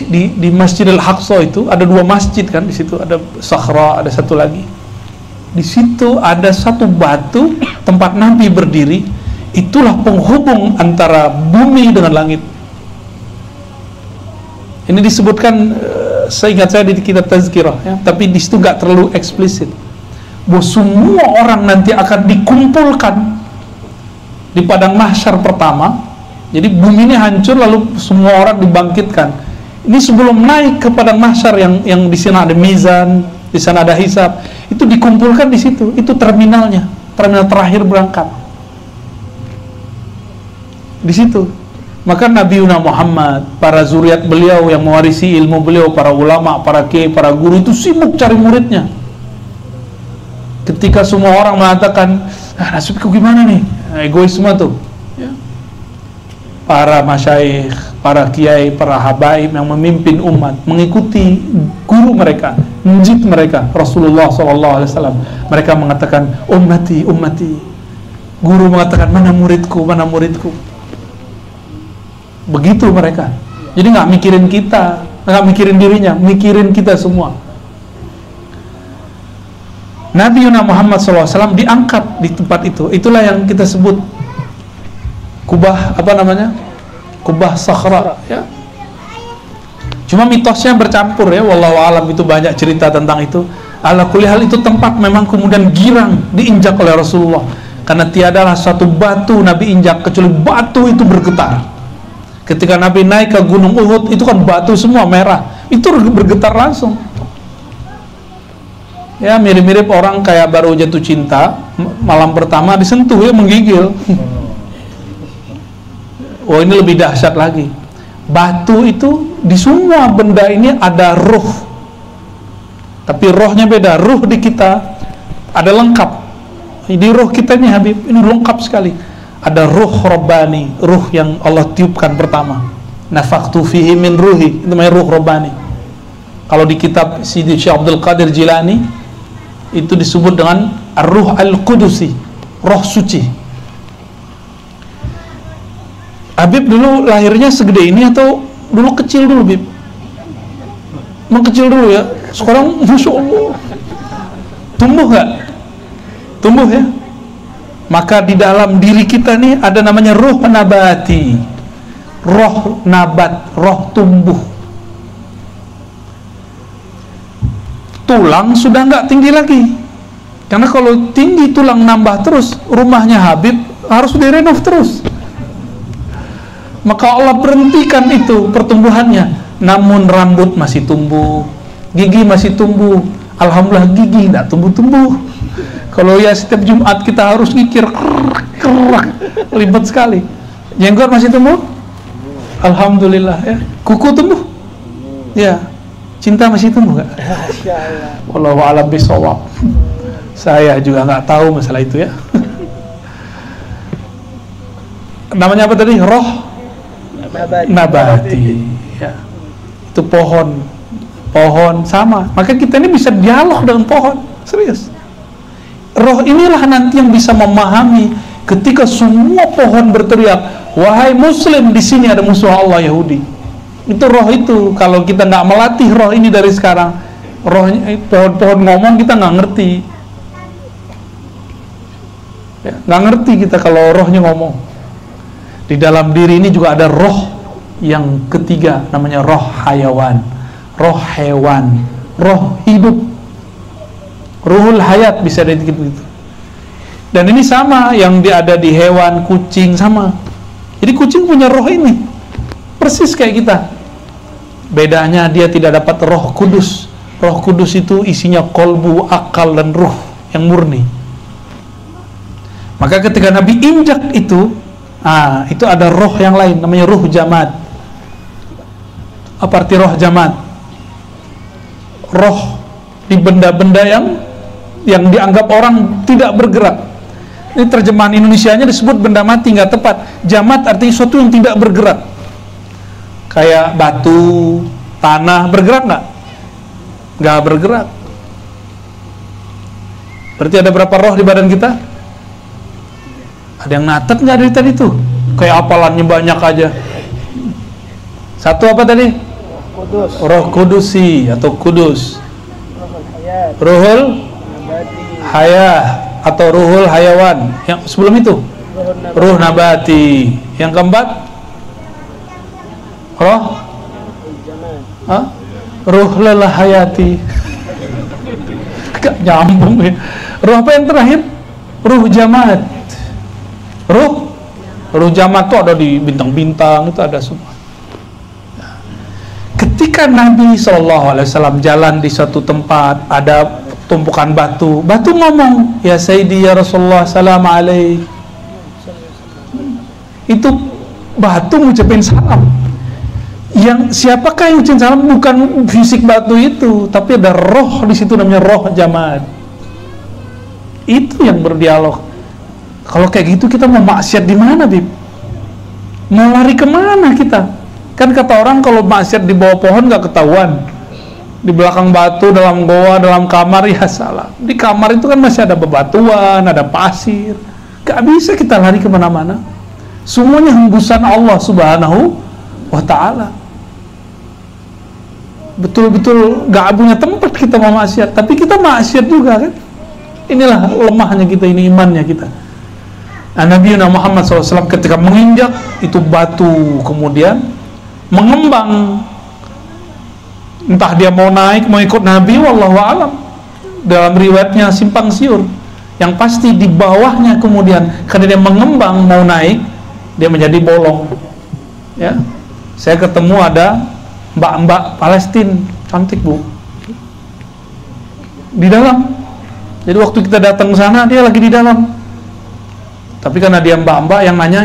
di Masjidil Aqsa itu ada 2 masjid kan, di situ ada Sakhra, ada satu lagi. Di situ ada satu batu tempat Nabi berdiri, itulah penghubung antara bumi dengan langit. Ini disebutkan seingat saya di kitab Tazkirah ya, tapi di situ nggak terlalu eksplisit. Bahwa semua orang nanti akan dikumpulkan di padang mahsyar pertama. Jadi bumi ini hancur lalu semua orang dibangkitkan. Ini sebelum naik ke padang mahsyar yang di sana ada mizan, di sana ada hisab. Itu dikumpulkan di situ. Itu terminalnya, terminal terakhir berangkat. Di situ. Maka Nabi Muhammad, para zuriat beliau yang mewarisi ilmu beliau, para ulama, para kiai, para guru itu sibuk cari muridnya. Ketika semua orang mengatakan, nasibku gimana nih? Egoisme tuh. Ya. Para masyaikh, para kiai, para habaib yang memimpin umat mengikuti guru mereka, menjid mereka, Rasulullah SAW. Mereka mengatakan, ummati, ummati. Guru mengatakan, mana muridku, mana muridku. Begitu mereka. Jadi nggak mikirin kita, nggak mikirin dirinya, mikirin kita semua. Nabi Muhammad SAW diangkat di tempat itu. Itulah yang kita sebut kubah, apa namanya? Kubah Sakhra ya. Cuma mitosnya bercampur ya, wallahu alam, itu banyak cerita tentang itu. Ala kulli hal itu tempat memang kemudian girang diinjak oleh Rasulullah. Karena tiadalah satu batu Nabi injak kecuali batu itu bergetar. Ketika Nabi naik ke Gunung Uhud, itu kan batu semua merah. Itu bergetar langsung. Ya mirip-mirip orang kayak baru jatuh cinta, malam pertama disentuh ya menggigil. Oh ini lebih dahsyat lagi. Batu itu di semua benda ini ada ruh. Tapi rohnya beda. Ruh di kita ada lengkap. Di ruh kita ini Habib, ini lengkap sekali. Ada ruh Rabbani, ruh yang Allah tiupkan pertama. Nafaktu fihi min ruhi, itu namanya ruh Rabbani. Kalau di kitab Sidi Syekh Abdul Qadir Jilani itu disebut dengan Ar-Ruh Al-Qudusi, roh suci. Habib dulu lahirnya segede ini atau dulu kecil dulu, Habib? Mengkecil dulu ya. Sekarang Masya Allah tumbuh gak? Tumbuh ya. Maka di dalam diri kita nih ada namanya ruh nabati, roh nabat, roh tumbuh. Tulang sudah nggak tinggi lagi, karena kalau tinggi tulang nambah terus, rumahnya Habib harus direnov terus. Maka Allah berhentikan itu pertumbuhannya. Namun rambut masih tumbuh, gigi masih tumbuh. Alhamdulillah gigi nggak tumbuh-tumbuh. Kalau ya setiap Jumat kita harus ngikir, ribet sekali. Jenggot masih tumbuh? Alhamdulillah ya. Kuku tumbuh? Ya. Cinta masih tumbuh nggak? Wallahu a'lam bishawab. Saya juga nggak tahu masalah itu ya. Namanya apa tadi? Roh nabati. Ya. Itu pohon sama. Maka kita ini bisa dialog dengan pohon. Serius. Roh inilah nanti yang bisa memahami ketika semua pohon berteriak, wahai Muslim, di sini ada musuh Allah Yahudi. Itu roh itu. Kalau kita nggak melatih roh ini dari sekarang, rohnya pohon-pohon ngomong kita nggak ngerti ya, nggak ngerti kita kalau rohnya ngomong. Di dalam diri ini juga ada roh yang ketiga, namanya roh hayawan, roh hewan, roh hidup, ruhul hayat bisa disebut begitu. Dan ini sama yang ada di hewan, kucing sama. Jadi kucing punya roh ini persis kayak kita. Bedanya dia tidak dapat roh kudus. Roh kudus itu isinya kolbu, akal, dan ruh yang murni. Maka ketika Nabi injak itu ada roh yang lain, namanya ruh jamad. Apa arti roh jamad? Roh di benda-benda yang dianggap orang tidak bergerak. Ini terjemahan Indonesianya disebut benda mati, nggak tepat. Jamad artinya sesuatu yang tidak bergerak. Kayak batu, tanah, bergerak nggak? Nggak bergerak. Berarti ada berapa roh di badan kita? Ada yang natet nggak dari tadi tuh? Kayak apalannya banyak aja. Satu apa tadi? Roh Kudusi atau Kudus. Ruhul Hayah atau Ruhul Hayawan. Yang sebelum itu Ruh Nabati. Yang keempat Roh Ruh Lelah Hayati. Gak nyambung ya. Ruh apa yang terakhir? Ruh Jamad. Ruh Jamad itu ada di bintang-bintang, itu ada semua. Ketika Nabi SAW jalan di suatu tempat, ada tumpukan batu ngomong, ya Sayyidi ya Rasulullah salam alaik. Itu batu ngucapin salam. Yang siapakah yang ngucapin salam? Bukan fisik batu itu, tapi ada roh di situ, namanya roh Jamad. Itu yang berdialog. Kalau kayak gitu kita mau maksiat di mana, Bib? Mau lari kemana kita? Kan kata orang kalau maksiat di bawah pohon gak ketahuan, di belakang batu, dalam goa, dalam kamar, ya salah. Di kamar itu kan masih ada bebatuan, ada pasir. Gak bisa kita lari kemana-mana. Semuanya hembusan Allah Subhanahu wa ta'ala. Betul-betul gak punya tempat kita mau maksiat, tapi kita maksiat juga kan. Inilah lemahnya kita, ini imannya kita. Nah, Nabi Muhammad SAW ketika menginjak itu batu, kemudian mengembang. Entah dia mau naik, mau ikut Nabi, wallahu alam. Dalam riwayatnya simpang siur. Yang pasti di bawahnya kemudian karena dia mengembang mau naik, dia menjadi bolong. Ya, saya ketemu ada mbak-mbak Palestina, cantik bu, di dalam. Jadi waktu kita datang ke sana dia lagi di dalam. Tapi karena dia mbak-mbak yang nanya,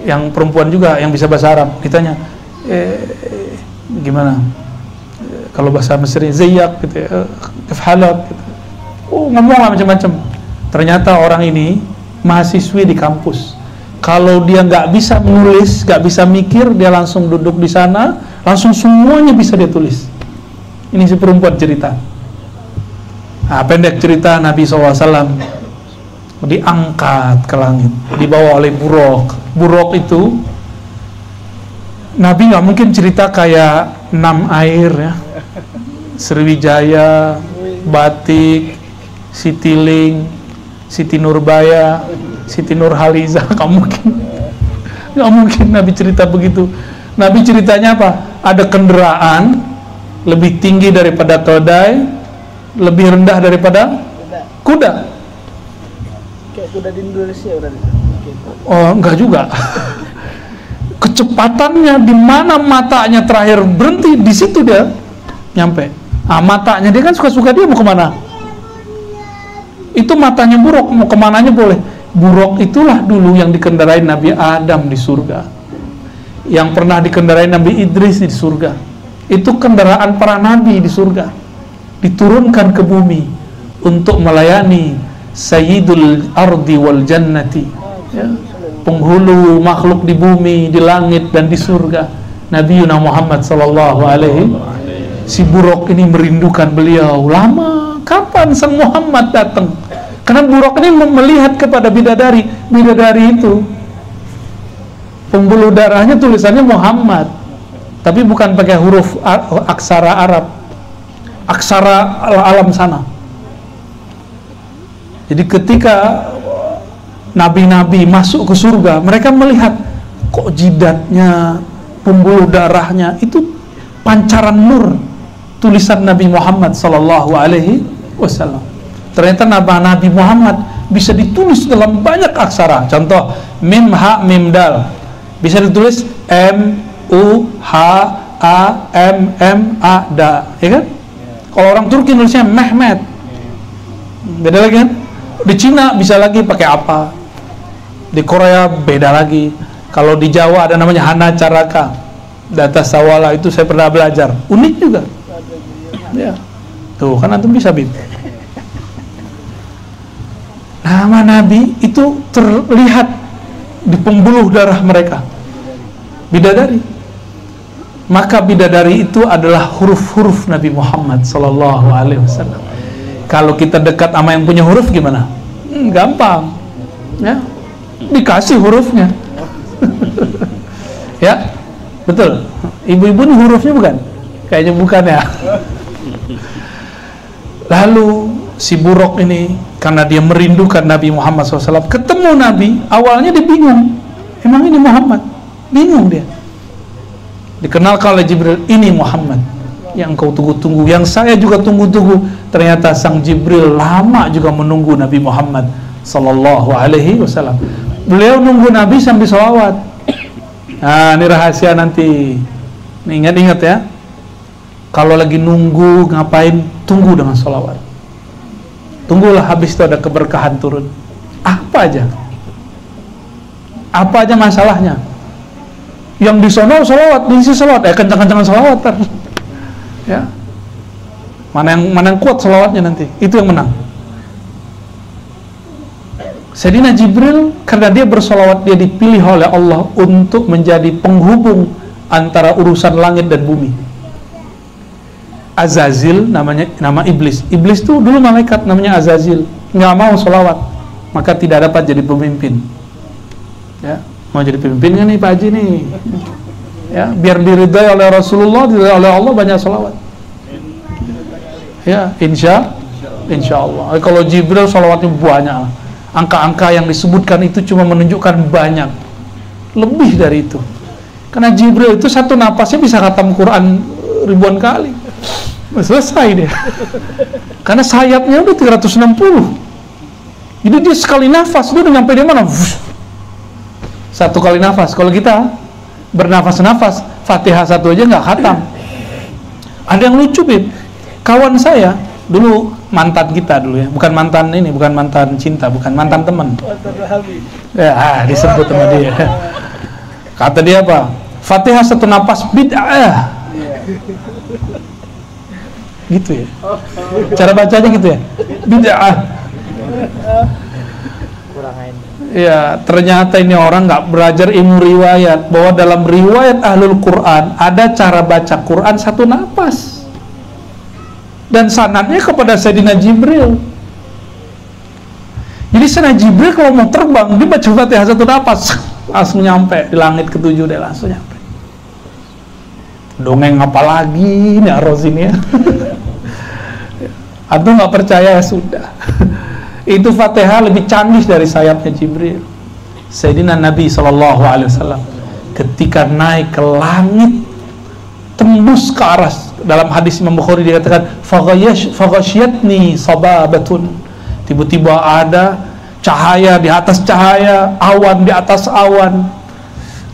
yang perempuan juga yang bisa bahasa Arab, ditanya, gimana? Kalau bahasa Mesir, Zayak gitu ya, Kefhalak gitu. Oh, ngomong macam-macam. Ternyata orang ini mahasiswi di kampus. Kalau dia nggak bisa menulis, nggak bisa mikir, dia langsung duduk di sana, langsung semuanya bisa dia tulis. Ini si perempuan cerita. Nah, pendek cerita, Nabi SAW diangkat ke langit, dibawa oleh buruk. Buruk itu Nabi nggak mungkin cerita kayak 6 air ya, Sriwijaya, Batik, Citylink, Siti Nurbaya, Siti Nurhaliza. Nggak mungkin Nabi cerita begitu. Nabi ceritanya apa? Ada kendaraan lebih tinggi daripada keledai, lebih rendah daripada kuda. Kayak kuda di Indonesia berarti. Oh, enggak juga. Kecepatannya di mana matanya terakhir berhenti, di situ dia nyampe. Ah, matanya dia kan suka-suka dia mau kemana? Itu matanya buruk, mau kemananya boleh. Buruk itulah dulu yang dikendarai Nabi Adam di surga, yang pernah dikendarai Nabi Idris di surga. Itu kendaraan para nabi di surga, diturunkan ke bumi untuk melayani Sayyidul Ardi wal Jannati, ya, penghulu makhluk di bumi, di langit dan di surga, Nabi Muhammad sallallahu alaihi. Si buruk ini merindukan beliau lama. Kapan Sang Muhammad datang? Karena buruk ini melihat kepada bidadari. Bidadari itu pembuluh darahnya tulisannya Muhammad, tapi bukan pakai huruf aksara Arab, aksara alam sana. Jadi ketika nabi-nabi masuk ke surga, mereka melihat kok jidatnya, pembuluh darahnya itu pancaran nur tulisan Nabi Muhammad sallallahu alaihi wasallam. Ternyata Nabi Muhammad bisa ditulis dalam banyak aksara. Contoh, mim ha mim dal bisa ditulis M U H A M M A da, ya kan? Kalau orang Turki nulisnya Mehmet, beda lagi kan? Di Cina bisa lagi pakai apa? Di Korea beda lagi. Kalau di Jawa ada namanya Hana Caraka, Data Sawala, itu saya pernah belajar. Unik juga. Ya. Tuh, kan antum bisa, Bib. Nama Nabi itu terlihat di pembuluh darah mereka. Bidadari. Maka bidadari itu adalah huruf-huruf Nabi Muhammad sallallahu alaihi wasallam. Kalau kita dekat sama yang punya huruf gimana? Gampang. Ya. Dikasih hurufnya. Ya. Betul. Ibu-ibu ini hurufnya bukan? Kayaknya bukan ya. Lalu si Buraq ini karena dia merindukan Nabi Muhammad SAW, ketemu Nabi, awalnya dia bingung, emang ini Muhammad? Bingung dia. Dikenalkan oleh Jibril, ini Muhammad yang kau tunggu-tunggu, yang saya juga tunggu-tunggu. Ternyata sang Jibril lama juga menunggu Nabi Muhammad Sallallahu Alaihi Wasallam. Beliau nunggu Nabi sambil sholawat. Nah, ini rahasia nanti. Nih, ingat-ingat ya. Kalau lagi nunggu ngapain, tunggu dengan sholawat. Tunggulah, habis itu ada keberkahan turun. Apa aja masalahnya. Yang di sono sholawat, di sini sholawat, kencang-kencangan sholawat. Ya, mana yang kuat sholawatnya nanti, itu yang menang. Sayyidina Jibril, karena dia bersolawat, dia dipilih oleh Allah untuk menjadi penghubung antara urusan langit dan bumi. Azazil nama iblis. Iblis itu dulu malaikat namanya Azazil, nggak mau solawat, maka tidak dapat jadi pemimpin. Ya, mau jadi pemimpin kan nih Pak Haji nih? Ya, biar diridai oleh Rasulullah, diridai oleh Allah, banyak solawat. Ya, insya Allah. Kalau Jibril solawatnya banyak. Angka-angka yang disebutkan itu cuma menunjukkan banyak, lebih dari itu. Karena Jibril itu satu napasnya bisa khatam Quran ribuan kali. Selesai dia. Karena sayapnya udah 360. Jadi dia sekali nafas, dia udah nyampe di mana? Satu kali nafas. Kalau kita bernafas-nafas, Fatihah satu aja nggak khatam. Ada yang lucu, Bib. Kawan saya dulu, mantan kita dulu ya, bukan mantan ini, bukan mantan cinta, bukan mantan teman. Ya, disebut sama dia. Kata dia apa? Fatihah satu napas bid'ah. Gitu ya. Cara bacanya gitu ya. Bid'ah. Ya, ternyata ini orang nggak belajar ilmu riwayat, bahwa dalam riwayat Ahlul Quran ada cara baca Quran satu napas. Dan sanadnya kepada Sayyidina Jibril. Jadi Sayyidina Jibril kalau mau terbang, dia baca Fatihah satu napas, langsung nyampe di langit ketujuh, dia langsung nyampe. Dongeng apa lagi nih Aros ini ya? Atau nggak percaya, sudah. Itu Fatihah lebih canggih dari sayapnya Jibril. Sayyidina Nabi SAW ketika naik ke langit, tembus ke aras. Dalam hadis Imam Bukhari dikatakan faghashiyatni sababatun, tiba-tiba ada cahaya di atas cahaya, awan di atas awan,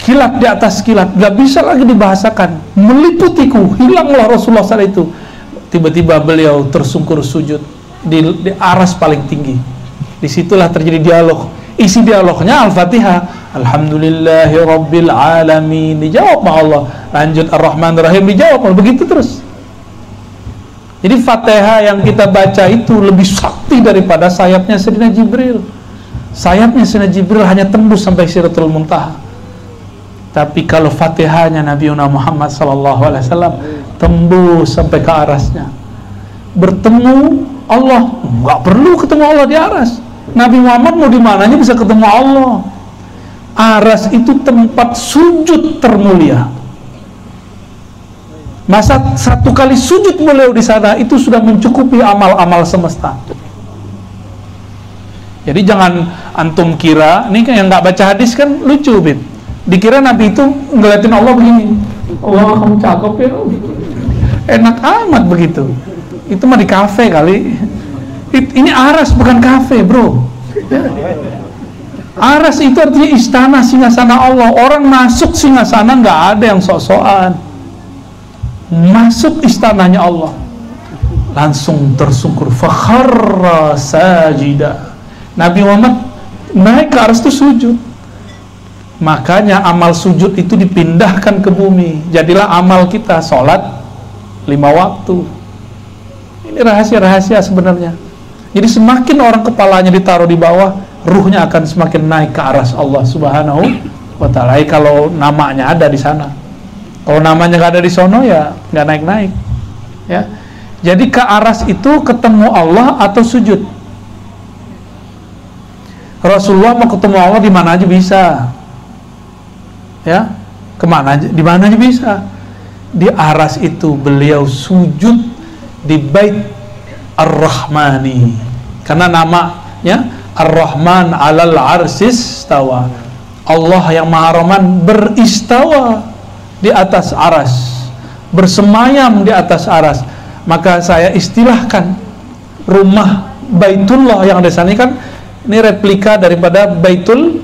kilat di atas kilat, gak bisa lagi dibahasakan, meliputiku. Hilanglah Rasulullah saat itu. Tiba-tiba beliau tersungkur sujud di aras paling tinggi. Disitulah terjadi dialog. Isi dialognya Al-Fatihah, Alhamdulillahi Rabbil Alamin, dijawab sama Allah. Lanjut Ar-Rahman Ar-Rahim, dijawab Allah. Begitu terus. Jadi Fatihah yang kita baca itu lebih sakti daripada sayapnya Sayyidina Jibril. Sayapnya Sayyidina Jibril hanya tembus sampai Sidratul Muntaha. Tapi kalau Fatihahnya Nabi Muhammad SAW tembus sampai ke arasnya. Bertemu Allah, nggak perlu ketemu Allah di aras. Nabi Muhammad mau di mananya bisa ketemu Allah. Aras itu tempat sujud termulia. Masa satu kali sujud beliau di sana itu sudah mencukupi amal-amal semesta. Jadi jangan antum kira, ini kan yang nggak baca hadis kan lucu, Bib. Dikira Nabi itu ngeliatin Allah begini. Allah, kamu cakep ya. Enak amat begitu. Itu mah di kafe kali. Ini aras bukan kafe, bro. Aras itu artinya istana, singgasana Allah. Orang masuk singgasana nggak ada yang sok-sokan. Masuk istananya Allah, langsung tersungkur. Fakharra sajida. Nabi Muhammad naik ke aras itu sujud. Makanya amal sujud itu dipindahkan ke bumi. Jadilah amal kita sholat 5 waktu. Ini rahasia-rahasia sebenarnya. Jadi semakin orang kepalanya ditaruh di bawah, ruhnya akan semakin naik ke aras Allah Subhanahu wa Ta'ala. Kalau namanya ada di sana. Kalau namanya nggak ada di sono, ya nggak naik-naik. Ya. Jadi ke aras itu ketemu Allah atau sujud. Rasulullah mau ketemu Allah di mana aja bisa. Ya, kemana aja, di mana aja bisa. di aras itu beliau sujud di Bait Ar-Rahmani, karena namanya Ar-Rahman 'alal 'arsis tawa. Allah yang Maha Rahman beristawa di atas aras, bersemayam di atas aras. Maka saya istilahkan rumah Baitullah yang ada sana kan, ini replika daripada Baitul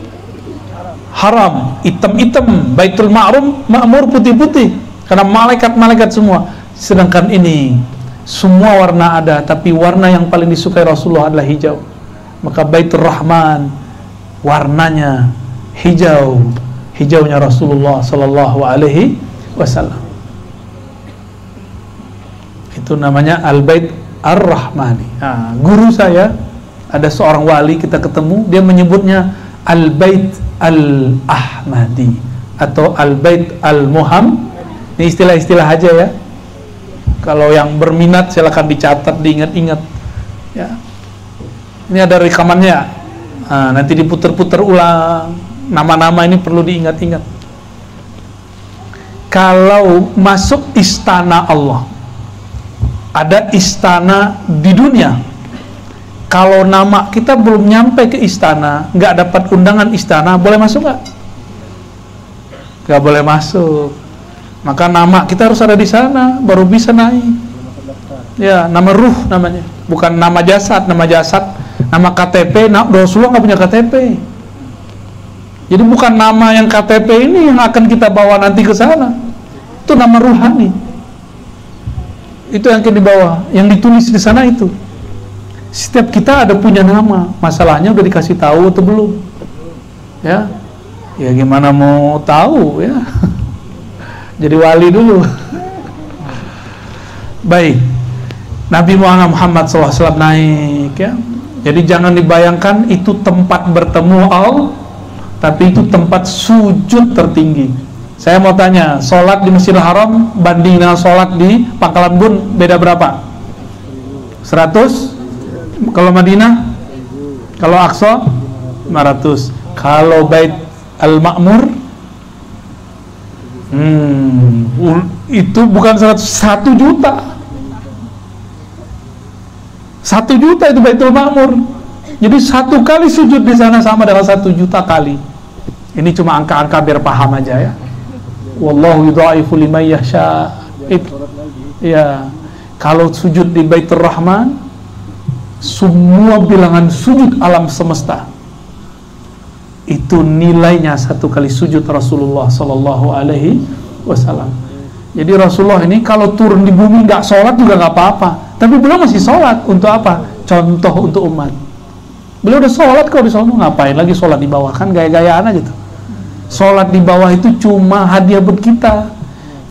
Haram, hitam-hitam. Baitul Ma'mur putih-putih, karena malaikat-malaikat semua. Sedangkan ini semua warna ada, tapi warna yang paling disukai Rasulullah adalah hijau. Maka Baitur Rahman warnanya hijau, hijaunya Rasulullah sallallahu alaihi wasallam. Itu namanya Al-Bait Ar-Rahmani. Nah, guru saya ada seorang wali, kita ketemu, dia menyebutnya Al-Bait Al-Ahmadi atau Al-Bait Al-Muhammad. Ini istilah-istilah aja ya. Kalau yang berminat silakan dicatat, diingat-ingat. Ya. Ini ada rekamannya. Nah, nanti diputer-puter ulang. Nama-nama ini perlu diingat-ingat. Kalau masuk istana Allah, ada istana di dunia. Kalau nama kita belum nyampe ke istana, nggak dapat undangan istana, boleh masuk nggak? Nggak boleh masuk. Maka nama kita harus ada di sana, baru bisa naik. Ya, nama ruh namanya, bukan nama jasad. Nama jasad, nama KTP, Rasulullah nggak punya KTP. Jadi bukan nama yang KTP ini yang akan kita bawa nanti ke sana. Itu nama ruhani. Itu yang akan dibawa, yang ditulis di sana itu. Setiap kita ada punya nama. Masalahnya udah dikasih tahu atau belum? Ya, ya gimana mau tahu ya? Jadi wali dulu. Baik, Nabi Muhammad SAW naik ya. Jadi jangan dibayangkan itu tempat bertemu Allah, tapi itu tempat sujud tertinggi. Saya mau tanya, sholat di Masjidil Haram banding dengan sholat di Pangkalan Bun beda berapa? 100? Kalau Madinah? Kalau Aqsa? 500. Kalau Bait Al-Ma'mur? Itu bukan 100, 1 juta. 1 juta itu Baitul Ma'mur. Jadi 1 kali sujud di sana sama dengan 1 juta kali. Ini cuma angka-angka biar paham aja ya. Wallahu yudha'ifu liman yasha. Ya, kalau sujud di Baitur Rahman, semua bilangan sujud alam semesta itu nilainya 1 kali sujud Rasulullah sallallahu alaihi wasallam. Jadi Rasulullah ini kalau turun di bumi nggak sholat juga nggak apa-apa, tapi beliau masih sholat. Untuk apa? Contoh untuk umat. Beliau udah sholat, kalau di sana ngapain lagi sholat di bawah? Kan gaya-gayaan aja tuh. Sholat di bawah itu cuma hadiah buat kita.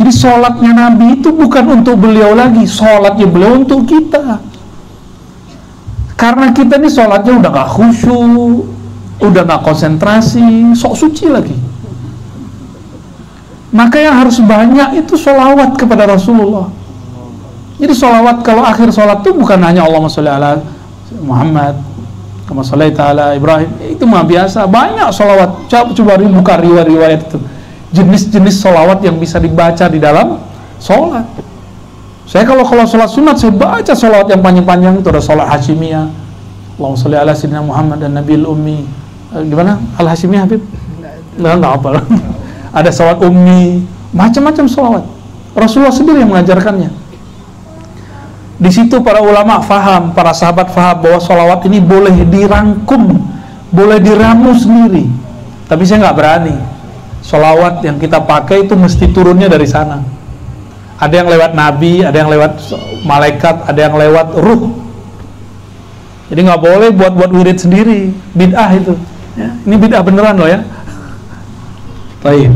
Jadi sholatnya Nabi itu bukan untuk beliau lagi, sholatnya beliau untuk kita. Karena kita ini sholatnya udah gak khusyuk, udah gak konsentrasi, sok suci lagi. Maka yang harus banyak itu sholawat kepada Rasulullah. Jadi sholawat kalau akhir sholat itu bukan hanya Allahumma sholli ala Muhammad, kama shallaita ala Ibrahim, itu mah biasa. Banyak sholawat. Coba buka riwayat-riwayat itu, jenis-jenis sholawat yang bisa dibaca di dalam sholat. Saya kalau sholat sunat, saya baca sholawat yang panjang-panjang itu. Ada sholat Hashimiyah, Allahumma sholli ala sayyidina Muhammad dan Nabil Ummi. Gimana? Al-Hashimiyah Habib? Nggak apa. Ada sholawat Ummi, macam-macam sholawat. Rasulullah sendiri yang mengajarkannya. Di situ para ulama faham, para sahabat faham bahwa sholawat ini boleh dirangkum, boleh diramu sendiri. Tapi saya nggak berani. Sholawat yang kita pakai itu mesti turunnya dari sana. Ada yang lewat Nabi, ada yang lewat malaikat, ada yang lewat ruh. Jadi nggak boleh buat wirid sendiri, bid'ah itu. Ya, ini bid'ah beneran loh ya. Baik.